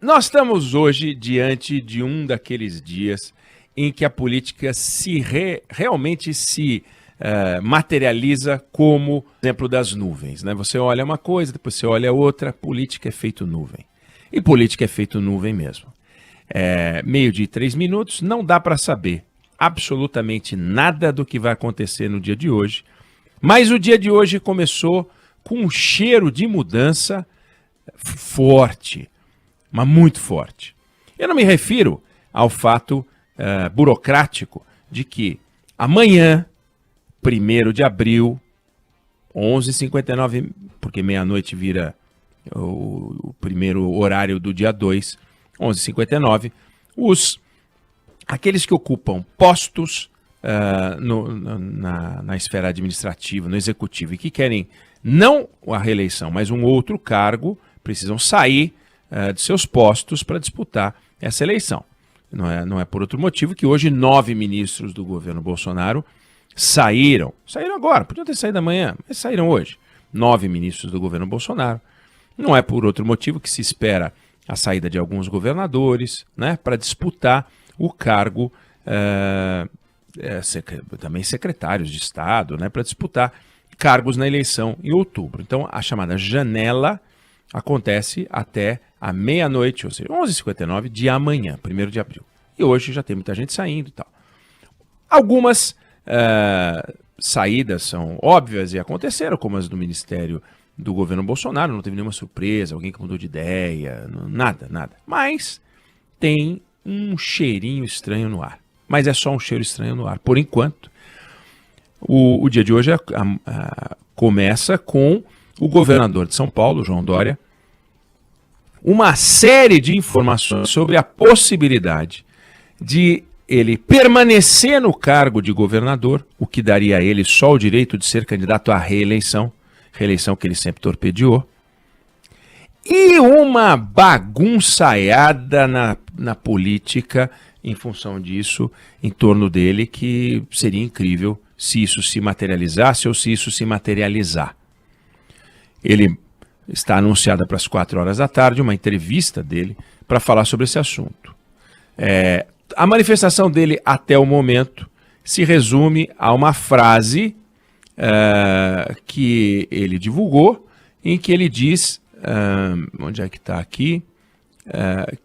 Nós estamos hoje diante de um daqueles dias em que a política realmente se materializa como exemplo das nuvens, né? Você olha uma coisa, depois você olha outra, política é feito nuvem. E política é feito nuvem mesmo. Meio-dia e 3 minutos, não dá para saber absolutamente nada do que vai acontecer no dia de hoje, mas o dia de hoje começou com um cheiro de mudança forte, mas muito forte. Eu não me refiro ao fato burocrático de que amanhã, 1º de abril, 11h59, porque meia-noite vira o primeiro horário do dia 2, 11h59, aqueles que ocupam postos na esfera administrativa, no executivo, e que querem não a reeleição, mas um outro cargo, precisam sair de seus postos para disputar essa eleição. Não é por outro motivo que hoje 9 ministros do governo Bolsonaro saíram agora, podiam ter saído amanhã, mas saíram hoje. 9 ministros do governo Bolsonaro. Não é por outro motivo que se espera a saída de alguns governadores, né, para disputar o cargo, também secretários de Estado, né, para disputar cargos na eleição em outubro. Então, a chamada janela acontece até a meia-noite, ou seja, 11h59 de amanhã, 1º de abril. E hoje já tem muita gente saindo e tal. Algumas saídas são óbvias e aconteceram, como as do Ministério do governo Bolsonaro, não teve nenhuma surpresa, alguém que mudou de ideia, nada. Mas tem um cheirinho estranho no ar. Mas é só um cheiro estranho no ar. Por enquanto, o dia de hoje começa com o governador de São Paulo, João Dória, uma série de informações sobre a possibilidade de ele permanecer no cargo de governador, o que daria a ele só o direito de ser candidato à reeleição que ele sempre torpedeou, e uma bagunçaiada na política em função disso, em torno dele, que seria incrível se isso se materializasse ou se isso se materializar. Ele está anunciada para as 4 horas da tarde uma entrevista dele para falar sobre esse assunto. A manifestação dele até o momento se resume a uma frase que ele divulgou, em que ele diz, onde é que está aqui,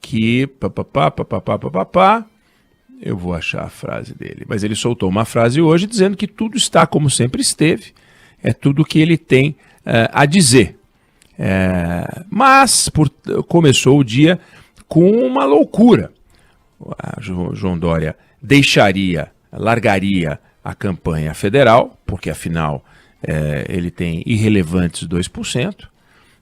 que eu vou achar a frase dele, mas ele soltou uma frase hoje dizendo que tudo está como sempre esteve, é tudo que ele tem a dizer. Mas começou o dia com uma loucura. João Dória largaria a campanha federal, porque afinal ele tem irrelevantes 2%,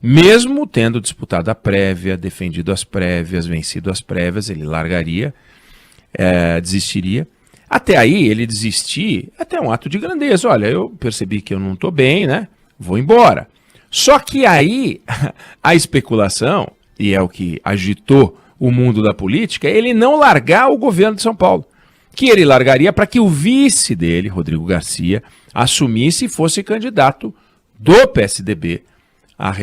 mesmo tendo disputado a prévia, defendido as prévias, vencido as prévias, ele largaria, desistiria. Até aí, ele desistir, até um ato de grandeza. Olha, eu percebi que eu não estou bem, né? Vou embora. Só que aí, a especulação, e é o que agitou o mundo da política, é ele não largar o governo de São Paulo. Que ele largaria para que o vice dele, Rodrigo Garcia, assumisse e fosse candidato do PSDB à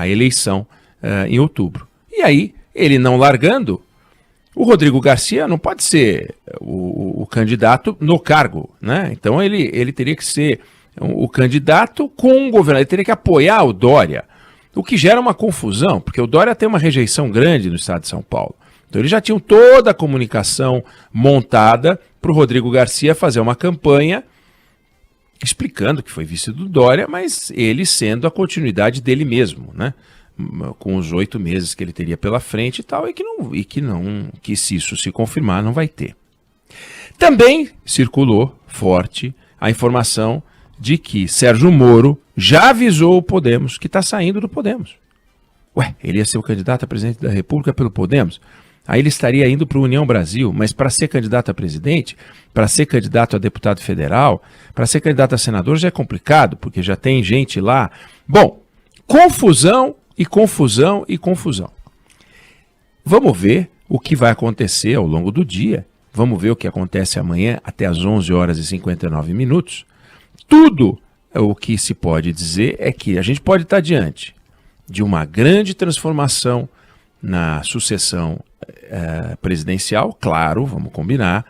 eleição em outubro. E aí, ele não largando, o Rodrigo Garcia não pode ser o candidato no cargo, né? Então ele teria que ser o candidato com o governo, ele teria que apoiar o Dória, o que gera uma confusão, porque o Dória tem uma rejeição grande no estado de São Paulo. Então eles já tinham toda a comunicação montada para o Rodrigo Garcia fazer uma campanha explicando que foi vice do Dória, mas ele sendo a continuidade dele mesmo, né? Com os 8 meses que ele teria pela frente e tal, que se isso se confirmar não vai ter. Também circulou forte a informação de que Sérgio Moro já avisou o Podemos que está saindo do Podemos. Ele ia ser o candidato a presidente da República pelo Podemos? Aí ele estaria indo para o União Brasil, mas para ser candidato a presidente, para ser candidato a deputado federal, para ser candidato a senador já é complicado, porque já tem gente lá. Bom, confusão e confusão e confusão. Vamos ver o que vai acontecer ao longo do dia. Vamos ver o que acontece amanhã até às 11h59. Tudo o que se pode dizer é que a gente pode estar diante de uma grande transformação na sucessão presidencial, claro, vamos combinar.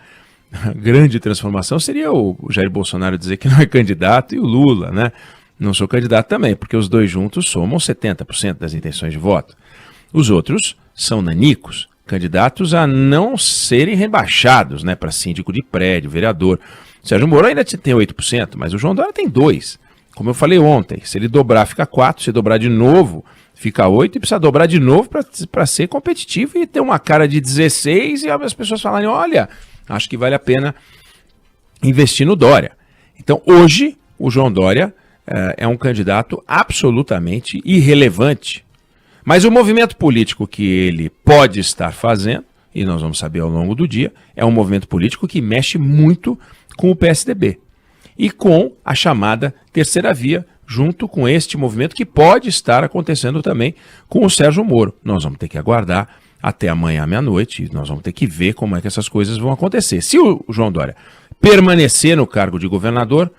A grande transformação seria o Jair Bolsonaro dizer que não é candidato e o Lula, né? Não sou candidato também, porque os dois juntos somam 70% das intenções de voto. Os outros são nanicos, candidatos a não serem rebaixados, né, para síndico de prédio, vereador. O Sérgio Moro ainda tem 8%, mas o João Dória tem 2%. Como eu falei ontem, se ele dobrar fica 4%, se dobrar de novo fica 8% e precisa dobrar de novo para ser competitivo e ter uma cara de 16% e as pessoas falarem, olha, acho que vale a pena investir no Dória. Então hoje o João Dória é um candidato absolutamente irrelevante. Mas o movimento político que ele pode estar fazendo, e nós vamos saber ao longo do dia, é um movimento político que mexe muito com o PSDB e com a chamada terceira via, junto com este movimento que pode estar acontecendo também com o Sérgio Moro. Nós vamos ter que aguardar até amanhã à meia-noite e nós vamos ter que ver como é que essas coisas vão acontecer. Se o João Dória permanecer no cargo de governador,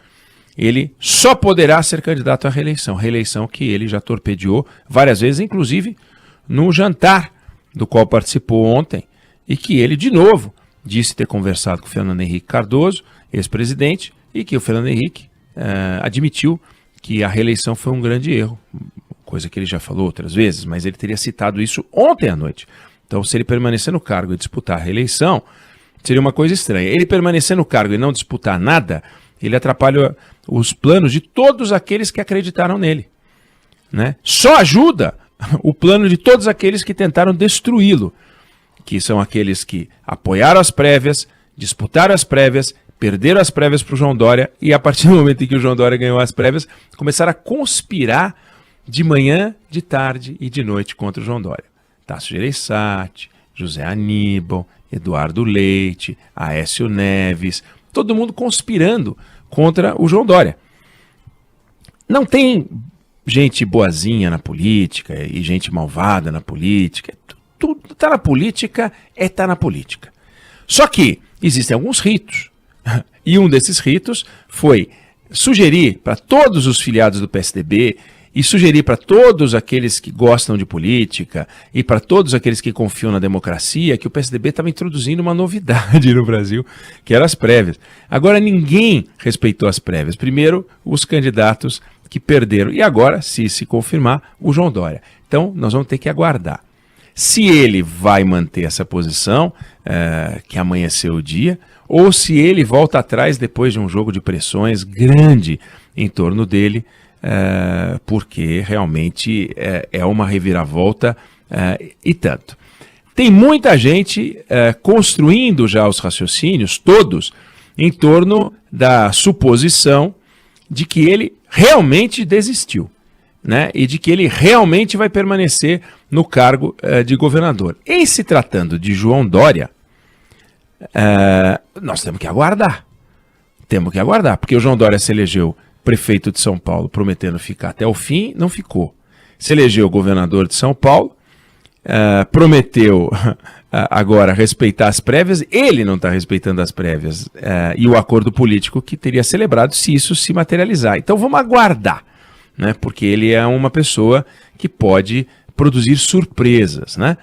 ele só poderá ser candidato à reeleição que ele já torpedeou várias vezes, inclusive no jantar do qual participou ontem, e que ele, de novo, disse ter conversado com o Fernando Henrique Cardoso, ex-presidente, e que o Fernando Henrique admitiu que a reeleição foi um grande erro, coisa que ele já falou outras vezes, mas ele teria citado isso ontem à noite. Então, se ele permanecer no cargo e disputar a reeleição, seria uma coisa estranha. Ele permanecer no cargo e não disputar nada, ele atrapalha os planos de todos aqueles que acreditaram nele, né? Só ajuda o plano de todos aqueles que tentaram destruí-lo, que são aqueles que apoiaram as prévias, disputaram as prévias, perderam as prévias para o João Dória e a partir do momento em que o João Dória ganhou as prévias, começaram a conspirar de manhã, de tarde e de noite contra o João Dória. Tasso Gereissati, José Aníbal, Eduardo Leite, Aécio Neves, todo mundo conspirando contra o João Dória. Não tem gente boazinha na política e gente malvada na política. Tudo está na política, tá na política. Só que existem alguns ritos. E um desses ritos foi sugerir para todos os filiados do PSDB e sugerir para todos aqueles que gostam de política e para todos aqueles que confiam na democracia que o PSDB estava introduzindo uma novidade no Brasil, que eram as prévias. Agora ninguém respeitou as prévias. Primeiro, os candidatos que perderam. E agora, se confirmar, o João Dória. Então, nós vamos ter que aguardar. Se ele vai manter essa posição, que amanheceu o dia, ou se ele volta atrás depois de um jogo de pressões grande em torno dele, porque realmente é uma reviravolta e tanto. Tem muita gente construindo já os raciocínios, todos, em torno da suposição de que ele realmente desistiu, né? E de que ele realmente vai permanecer no cargo de governador. Em se tratando de João Dória, nós temos que aguardar. Temos que aguardar, porque o João Dória se elegeu prefeito de São Paulo prometendo ficar até o fim, não ficou. Se elegeu governador de São Paulo, prometeu agora respeitar as prévias, ele não está respeitando as prévias e o acordo político que teria celebrado se isso se materializar. Então vamos aguardar, né? Porque ele é uma pessoa que pode produzir surpresas, né?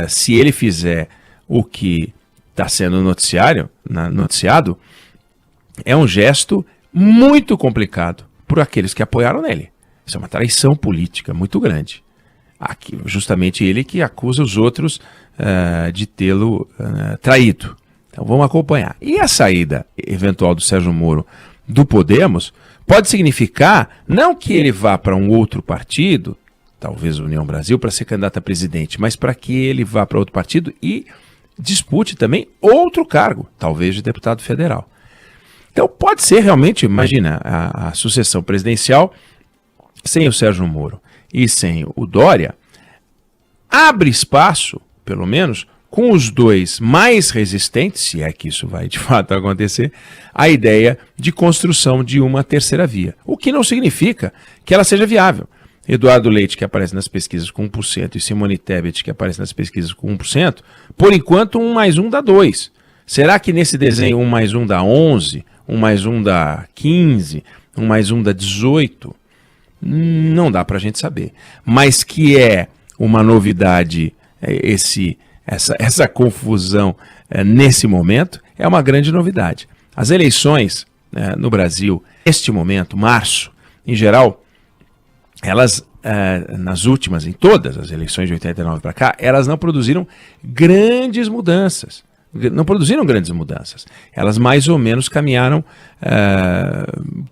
Se ele fizer o que está sendo noticiado, é um gesto muito complicado por aqueles que apoiaram nele. Isso é uma traição política muito grande. Aqui, justamente ele que acusa os outros de tê-lo traído. Então vamos acompanhar. E a saída eventual do Sérgio Moro do Podemos pode significar não que ele vá para um outro partido, talvez União Brasil, para ser candidato a presidente, mas para que ele vá para outro partido e dispute também outro cargo, talvez de deputado federal. Então pode ser realmente, imagina, a sucessão presidencial sem o Sérgio Moro e sem o Dória, abre espaço, pelo menos, com os dois mais resistentes, se é que isso vai de fato acontecer, a ideia de construção de uma terceira via. O que não significa que ela seja viável. Eduardo Leite, que aparece nas pesquisas com 1%, e Simone Tebet, que aparece nas pesquisas com 1%, por enquanto 1 mais 1 dá 2. Será que nesse desenho 1 mais 1 dá 11, 1 mais 1 dá 15, 1 mais 1 dá 18? Não dá para a gente saber. Mas que é uma novidade essa confusão nesse momento, é uma grande novidade. As eleições no Brasil, neste momento, março, em geral, elas, nas últimas, em todas as eleições de 89 para cá, elas não produziram grandes mudanças. Elas mais ou menos caminharam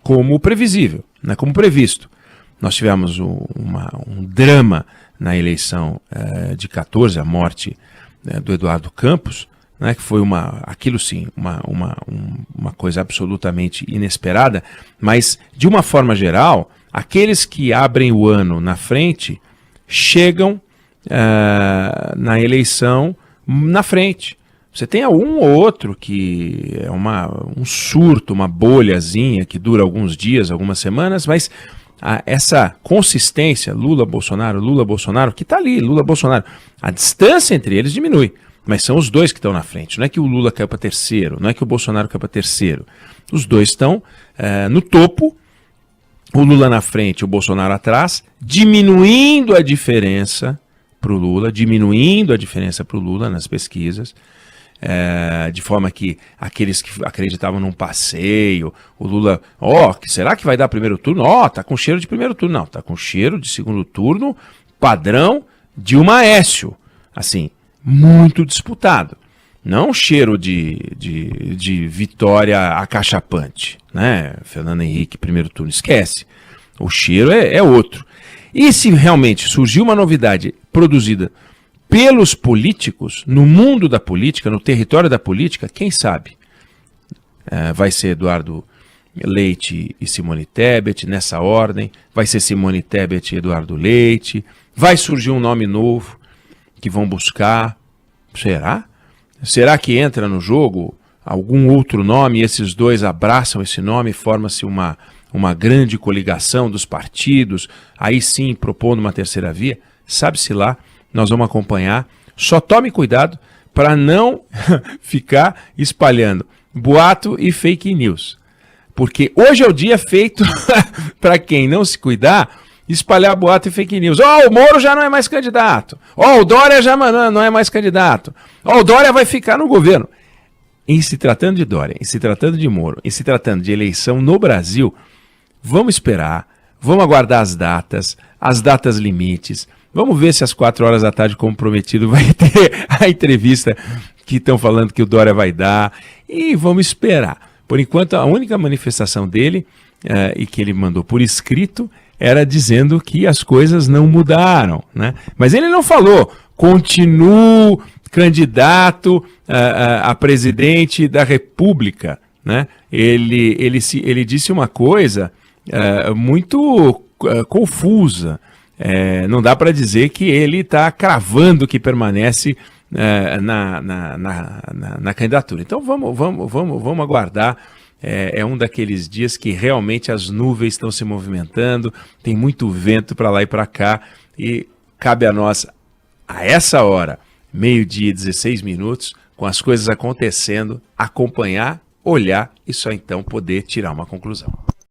como previsível, né, como previsto. Nós tivemos um drama na eleição de 14, a morte do Eduardo Campos, né, que foi aquilo sim, uma coisa absolutamente inesperada, mas de uma forma geral, aqueles que abrem o ano na frente chegam na eleição na frente. Você tem um ou outro que é um surto, uma bolhazinha que dura alguns dias, algumas semanas, mas essa consistência, Lula-Bolsonaro, que está ali, Lula-Bolsonaro, a distância entre eles diminui, mas são os dois que estão na frente. Não é que o Lula caiu para terceiro, não é que o Bolsonaro caiu para terceiro. Os dois estão no topo, o Lula na frente, o Bolsonaro atrás, diminuindo a diferença para o Lula nas pesquisas. De forma que aqueles que acreditavam num passeio, o Lula, será que vai dar primeiro turno? Tá com cheiro de primeiro turno. Não, tá com cheiro de segundo turno, padrão Dilma Aécio, assim, muito disputado. Não cheiro de vitória acachapante, né? Fernando Henrique, primeiro turno, esquece. O cheiro é outro. E se realmente surgiu uma novidade produzida pelos políticos, no mundo da política, no território da política, quem sabe? Vai ser Eduardo Leite e Simone Tebet, nessa ordem, vai ser Simone Tebet e Eduardo Leite, vai surgir um nome novo que vão buscar. Será? Será que entra no jogo algum outro nome e esses dois abraçam esse nome e forma-se uma grande coligação dos partidos, aí sim propondo uma terceira via? Sabe-se lá. Nós vamos acompanhar. Só tome cuidado para não ficar espalhando boato e fake news. Porque hoje é o dia feito para quem não se cuidar, espalhar boato e fake news. O Moro já não é mais candidato. O Dória já não é mais candidato. O Dória vai ficar no governo. Em se tratando de Dória, em se tratando de Moro, em se tratando de eleição no Brasil, vamos esperar, vamos aguardar as datas limites. Vamos ver se às 4 horas da tarde, como prometido, vai ter a entrevista que estão falando que o Dória vai dar. E vamos esperar. Por enquanto, a única manifestação dele, e que ele mandou por escrito, era dizendo que as coisas não mudaram, né? Mas ele não falou, continuo candidato a presidente da República, né? Ele disse uma coisa muito confusa. Não dá para dizer que ele está cravando que permanece na candidatura. Então vamos aguardar. É um daqueles dias que realmente as nuvens estão se movimentando, tem muito vento para lá e para cá, e cabe a nós, a essa hora, 12:16, com as coisas acontecendo, acompanhar, olhar e só então poder tirar uma conclusão.